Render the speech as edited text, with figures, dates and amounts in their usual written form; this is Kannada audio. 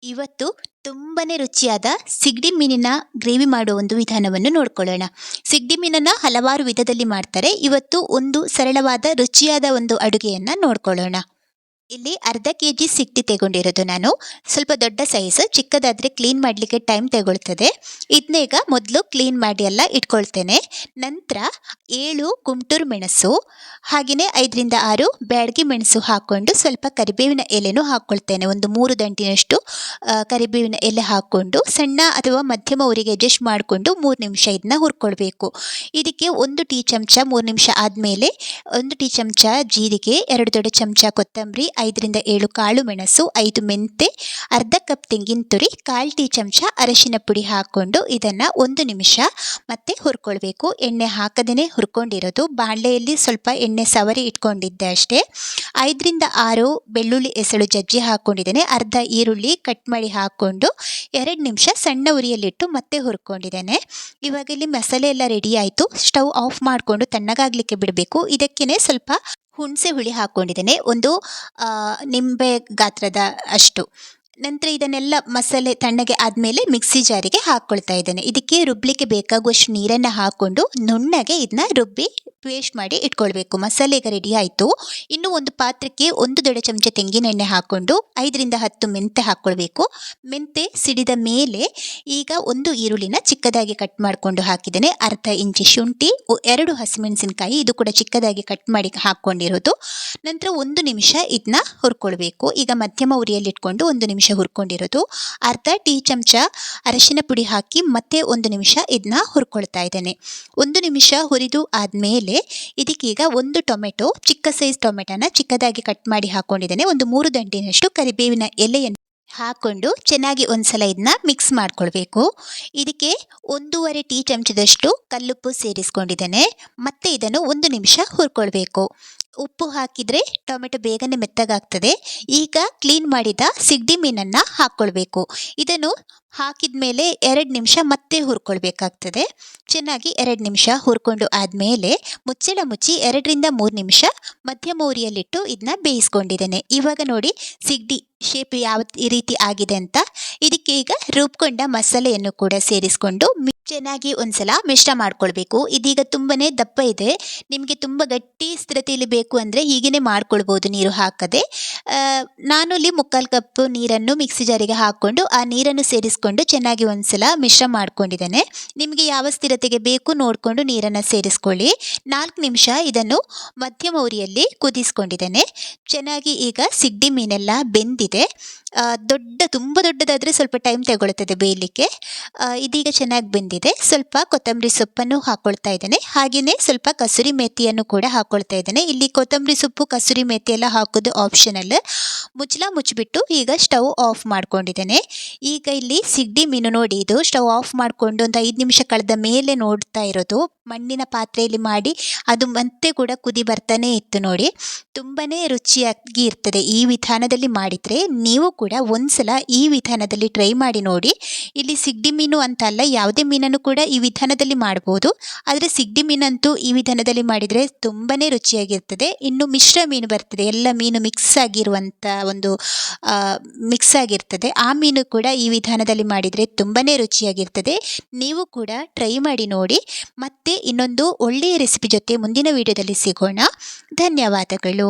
ಇವತ್ತು ತುಂಬಾನೇ ರುಚಿಯಾದ ಸಿಗಡಿ ಮೀನಿನ ಗ್ರೇವಿ ಮಾಡುವ ಒಂದು ವಿಧಾನವನ್ನು ನೋಡ್ಕೊಳ್ಳೋಣ. ಸಿಗಡಿ ಮೀನನ್ನ ಹಲವಾರು ವಿಧದಲ್ಲಿ ಮಾಡ್ತಾರೆ. ಇವತ್ತು ಒಂದು ಸರಳವಾದ ರುಚಿಯಾದ ಒಂದು ಅಡುಗೆಯನ್ನ ನೋಡ್ಕೊಳ್ಳೋಣ. ಇಲ್ಲಿ ಅರ್ಧ ಕೆಜಿ ಸಿಗಡಿ ತಗೊಂಡಿರೋದು ನಾನು. ಸ್ವಲ್ಪ ದೊಡ್ಡ ಸೈಜ್, ಚಿಕ್ಕದಾದ್ರೆ ಕ್ಲೀನ್ ಮಾಡಲಿಕ್ಕೆ ಟೈಮ್ ತಗೊಳ್ತದೆ. ಇದನ್ನ ಈಗ ಮೊದಲು ಕ್ಲೀನ್ ಮಾಡಿ ಎಲ್ಲ ಇಟ್ಕೊಳ್ತೇನೆ. ನಂತರ 7 ಗುಂಟೂರು ಮೆಣಸು, ಹಾಗೆಯೇ 5ರಿಂದ 6 ಬ್ಯಾಡಗಿ ಮೆಣಸು ಹಾಕ್ಕೊಂಡು ಸ್ವಲ್ಪ ಕರಿಬೇವಿನ ಎಲೆನೂ ಹಾಕ್ಕೊಳ್ತೇನೆ. ಒಂದು 3 ದಂಟಿನಷ್ಟು ಕರಿಬೇವಿನ ಎಲೆ ಹಾಕ್ಕೊಂಡು ಸಣ್ಣ ಅಥವಾ ಮಧ್ಯಮ ಉರಿಗೆ ಅಡ್ಜಸ್ಟ್ ಮಾಡಿಕೊಂಡು 3 ನಿಮಿಷ ಇದನ್ನ ಹುರ್ಕೊಳ್ಬೇಕು. ಇದಕ್ಕೆ 1 ಟೀ ಚಮಚ 3 ನಿಮಿಷ ಆದಮೇಲೆ 1 ಟೀ ಚಮಚ ಜೀರಿಗೆ, 2 ದೊಡ್ಡ ಚಮಚ ಕೊತ್ತಂಬರಿ, 5ರಿಂದ 7 ಕಾಳು ಮೆಣಸು, 5 ಮೆಂತೆ, ಅರ್ಧ ಕಪ್ ತೆಂಗಿನ ತುರಿ, 1/4 ಟೀ ಚಮಚ ಅರಶಿನ ಪುಡಿ ಹಾಕ್ಕೊಂಡು ಇದನ್ನು 1 ನಿಮಿಷ ಮತ್ತೆ ಹುರ್ಕೊಳ್ಬೇಕು. ಎಣ್ಣೆ ಹಾಕದೇ ಹುರ್ಕೊಂಡಿರೋದು. ಬಾಣಲೆಯಲ್ಲಿ ಸ್ವಲ್ಪ ಎಣ್ಣೆ ಸವರಿ ಇಟ್ಕೊಂಡಿದ್ದೆ ಅಷ್ಟೇ. 5ರಿಂದ 6 ಬೆಳ್ಳುಳ್ಳಿ ಎಸಳು ಜಜ್ಜಿ ಹಾಕ್ಕೊಂಡಿದ್ದೇನೆ. ಅರ್ಧ ಈರುಳ್ಳಿ ಕಟ್ ಮಾಡಿ ಹಾಕ್ಕೊಂಡು 2 ನಿಮಿಷ ಸಣ್ಣ ಉರಿಯಲ್ಲಿಟ್ಟು ಮತ್ತೆ ಹುರ್ಕೊಂಡಿದ್ದೇನೆ. ಇವಾಗ ಇಲ್ಲಿ ಮಸಾಲೆ ಎಲ್ಲ ರೆಡಿ ಆಯಿತು. ಸ್ಟವ್ ಆಫ್ ಮಾಡಿಕೊಂಡು ತಣ್ಣಗಾಗಲಿಕ್ಕೆ ಬಿಡಬೇಕು. ಇದಕ್ಕೇ ಸ್ವಲ್ಪ ಹುಣಸೆ ಹುಳಿ ಹಾಕ್ಕೊಂಡಿದ್ದೇನೆ, ಒಂದು ನಿಂಬೆ ಗಾತ್ರದ ಅಷ್ಟು. ನಂತರ ಇದನ್ನೆಲ್ಲ ಮಸಾಲೆ ತಣ್ಣಗೆ ಆದಮೇಲೆ ಮಿಕ್ಸಿ ಜಾರಿಗೆ ಹಾಕ್ಕೊಳ್ತಾ ಇದ್ದೇನೆ. ಇದಕ್ಕೆ ರುಬ್ಲಿಕ್ಕೆ ಬೇಕಾಗುವಷ್ಟು ನೀರನ್ನು ಹಾಕ್ಕೊಂಡು ನುಣ್ಣಗೆ ಇದನ್ನ ರುಬ್ಬಿ ಪೇಸ್ಟ್ ಮಾಡಿ ಇಟ್ಕೊಳ್ಬೇಕು. ಮಸಾಲೆ ಈಗ ರೆಡಿ ಆಯಿತು. ಇನ್ನು ಒಂದು ಪಾತ್ರಕ್ಕೆ 1 ದೊಡ್ಡ ಚಮಚ ತೆಂಗಿನೆಣ್ಣೆ ಹಾಕ್ಕೊಂಡು 5ರಿಂದ 10 ಮೆಂತೆ ಹಾಕ್ಕೊಳ್ಬೇಕು. ಮೆಂತೆ ಸಿಡಿದ ಮೇಲೆ ಈಗ 1 ಈರುಳ್ಳಿನ ಚಿಕ್ಕದಾಗಿ ಕಟ್ ಮಾಡಿಕೊಂಡು ಹಾಕಿದ್ದೇನೆ. ಅರ್ಧ ಇಂಚು ಶುಂಠಿ, 2 ಹಸಿಮೆಣಸಿನಕಾಯಿ, ಇದು ಕೂಡ ಚಿಕ್ಕದಾಗಿ ಕಟ್ ಮಾಡಿ ಹಾಕ್ಕೊಂಡಿರೋದು. ನಂತರ 1 ನಿಮಿಷ ಇದನ್ನ ಹುರ್ಕೊಳ್ಬೇಕು. ಈಗ ಮಧ್ಯಮ ಉರಿಯಲ್ಲಿ ಇಟ್ಕೊಂಡು 1 ನಿಮಿಷ ಹುರ್ಕೊಂಡಿರೋದು. ಅರ್ಧ ಟೀ ಚಮಚ ಅರಶಿನ ಪುಡಿ ಹಾಕಿ ಮತ್ತೆ 1 ನಿಮಿಷ ಇದನ್ನ ಹುರ್ಕೊಳ್ತಾ ಇದ್ದೇನೆ. 1 ನಿಮಿಷ ಹುರಿದು ಆದಮೇಲೆ ಇದಕ್ಕೀಗ 1 ಟೊಮೆಟೊ, ಚಿಕ್ಕ ಸೈಜ್ ಟೊಮೆಟೊನ ಚಿಕ್ಕದಾಗಿ ಕಟ್ ಮಾಡಿ ಹಾಕ್ಕೊಂಡಿದ್ದೇನೆ. ಒಂದು 3 ದಂಟಿನಷ್ಟು ಕರಿಬೇವಿನ ಎಲೆಯನ್ನು ಹಾಕ್ಕೊಂಡು ಚೆನ್ನಾಗಿ ಒಂದ್ಸಲ ಇದನ್ನ ಮಿಕ್ಸ್ ಮಾಡ್ಕೊಳ್ಬೇಕು. ಇದಕ್ಕೆ 1/2 ಟೀ ಚಮಚದಷ್ಟು ಕಲ್ಲುಪ್ಪು ಸೇರಿಸ್ಕೊಂಡಿದ್ದೇನೆ. ಮತ್ತೆ ಇದನ್ನು 1 ನಿಮಿಷ ಹುರ್ಕೊಳ್ಬೇಕು. ಉಪ್ಪು ಹಾಕಿದರೆ ಟೊಮೆಟೊ ಬೇಗನೆ ಮೆತ್ತಗಾಗ್ತದೆ. ಈಗ ಕ್ಲೀನ್ ಮಾಡಿದ ಸಿಗಡಿ ಮೀನನ್ನು ಹಾಕ್ಕೊಳ್ಬೇಕು. ಇದನ್ನು ಹಾಕಿದ ಮೇಲೆ 2 ನಿಮಿಷ ಮತ್ತೆ ಹುರ್ಕೊಳ್ಬೇಕಾಗ್ತದೆ. ಚೆನ್ನಾಗಿ 2 ನಿಮಿಷ ಹುರ್ಕೊಂಡು ಆದಮೇಲೆ ಮುಚ್ಚಳ ಮುಚ್ಚಿ 2ರಿಂದ 3 ನಿಮಿಷ ಮಧ್ಯಮ ಉರಿಯಲ್ಲಿಟ್ಟು ಇದನ್ನ ಬೇಯಿಸ್ಕೊಂಡಿದ್ದೇನೆ. ಇವಾಗ ನೋಡಿ ಸಿಗಡಿ ಶೇಪ್ ಯಾವ ರೀತಿ ಆಗಿದೆ ಅಂತ. ಇದಕ್ಕೆ ಈಗ ರುಬ್ಕೊಂಡ ಮಸಾಲೆಯನ್ನು ಕೂಡ ಸೇರಿಸ್ಕೊಂಡು ಚೆನ್ನಾಗಿ ಒಂದ್ಸಲ ಮಿಶ್ರ ಮಾಡ್ಕೊಳ್ಬೇಕು. ಇದೀಗ ತುಂಬನೇ ದಪ್ಪ ಇದೆ. ನಿಮಗೆ ತುಂಬ ಗಟ್ಟಿ ಸ್ಥಿರತೆಯಲ್ಲಿ ಬೇಕು ಅಂದರೆ ಹೀಗೇ ಮಾಡ್ಕೊಳ್ಬೋದು ನೀರು ಹಾಕದೆ. ನಾನು ಇಲ್ಲಿ 3/4 ಕಪ್ ನೀರನ್ನು ಮಿಕ್ಸಿ ಜಾರಿಗೆ ಹಾಕ್ಕೊಂಡು ಆ ನೀರನ್ನು ಸೇರಿಸ್ಕೊಂಡು ಚೆನ್ನಾಗಿ ಒಂದ್ಸಲ ಮಿಶ್ರ ಮಾಡ್ಕೊಂಡಿದ್ದೇನೆ. ನಿಮಗೆ ಯಾವ ಸ್ಥಿರತೆಗೆ ಬೇಕು ನೋಡಿಕೊಂಡು ನೀರನ್ನು ಸೇರಿಸ್ಕೊಳ್ಳಿ. 4 ನಿಮಿಷ ಇದನ್ನು ಮಧ್ಯಮ ಉರಿಯಲ್ಲಿ ಕುದಿಸ್ಕೊಂಡಿದ್ದೇನೆ. ಚೆನ್ನಾಗಿ ಈಗ ಸಿಗಡಿ ಮೀನೆಲ್ಲ ಬೆಂದಿದೆ. ತುಂಬ ದೊಡ್ಡದಾದರೆ ಸ್ವಲ್ಪ ಟೈಮ್ ತಗೊಳ್ತದೆ ಬೇಯಲಿಕ್ಕೆ. ಇದೀಗ ಚೆನ್ನಾಗಿ ಬೆಂದಿದೆ. ಸ್ವಲ್ಪ ಕೊತ್ತಂಬರಿ ಸೊಪ್ಪನ್ನು ಹಾಕ್ಕೊಳ್ತಾ ಇದ್ದೇನೆ. ಹಾಗೆಯೇ ಸ್ವಲ್ಪ ಕಸೂರಿ ಮೇಥಿಯನ್ನು ಕೂಡ ಹಾಕ್ಕೊಳ್ತಾ ಇದ್ದೇನೆ. ಇಲ್ಲಿ ಕೊತ್ತಂಬರಿ ಸೊಪ್ಪು ಕಸೂರಿ ಮೇಥಿ ಎಲ್ಲ ಹಾಕೋದು ಆಪ್ಷನಲ್. ಮುಚ್ಚಳ ಮುಚ್ಚಿಬಿಟ್ಟು ಈಗ ಸ್ಟವ್ ಆಫ್ ಮಾಡ್ಕೊಂಡಿದ್ದೇನೆ. ಈಗ ಇಲ್ಲಿ ಸಿಗಡಿ ಮೀನು ನೋಡಿ, ಇದು ಸ್ಟವ್ ಆಫ್ ಮಾಡಿಕೊಂಡು ಒಂದು 5 ನಿಮಿಷ ಕಳೆದ ಮೇಲೆ ನೋಡ್ತಾ ಇರೋದು. ಮಣ್ಣಿನ ಪಾತ್ರೆಯಲ್ಲಿ ಮಾಡಿ ಅದು ಮತ್ತೆ ಕೂಡ ಕುದಿ ಬರ್ತಾನೆ ಇತ್ತು ನೋಡಿ. ತುಂಬನೇ ರುಚಿಯಾಗಿ ಇರ್ತದೆ. ಈ ವಿಧಾನದಲ್ಲಿ ಮಾಡಿದರೆ ನೀವು ಕೂಡ ಒಂದ್ಸಲ ಈ ವಿಧಾನದಲ್ಲಿ ಟ್ರೈ ಮಾಡಿ ನೋಡಿ. ಇಲ್ಲಿ ಸಿಗಡಿ ಮೀನು ಅಂತ ಅಲ್ಲ, ಯಾವುದೇ ಮೀನನ್ನು ಕೂಡ ಈ ವಿಧಾನದಲ್ಲಿ ಮಾಡ್ಬೋದು. ಆದರೆ ಸಿಗಡಿ ಮೀನಂತೂ ಈ ವಿಧಾನದಲ್ಲಿ ಮಾಡಿದರೆ ತುಂಬನೇ ರುಚಿಯಾಗಿರ್ತದೆ. ಇನ್ನು ಮಿಶ್ರ ಮೀನು ಬರ್ತದೆ, ಎಲ್ಲ ಮೀನು ಮಿಕ್ಸ್ ಆಗಿರ್ತದೆ. ಆ ಮೀನು ಕೂಡ ಈ ವಿಧಾನದಲ್ಲಿ ಮಾಡಿದರೆ ತುಂಬನೇ ರುಚಿಯಾಗಿರ್ತದೆ. ನೀವು ಕೂಡ ಟ್ರೈ ಮಾಡಿ ನೋಡಿ. ಮತ್ತೆ ಇನ್ನೊಂದು ಒಳ್ಳೆಯ ರೆಸಿಪಿ ಜೊತೆ ಮುಂದಿನ ವಿಡಿಯೋದಲ್ಲಿ ಸಿಗೋಣ. ಧನ್ಯವಾದಗಳು.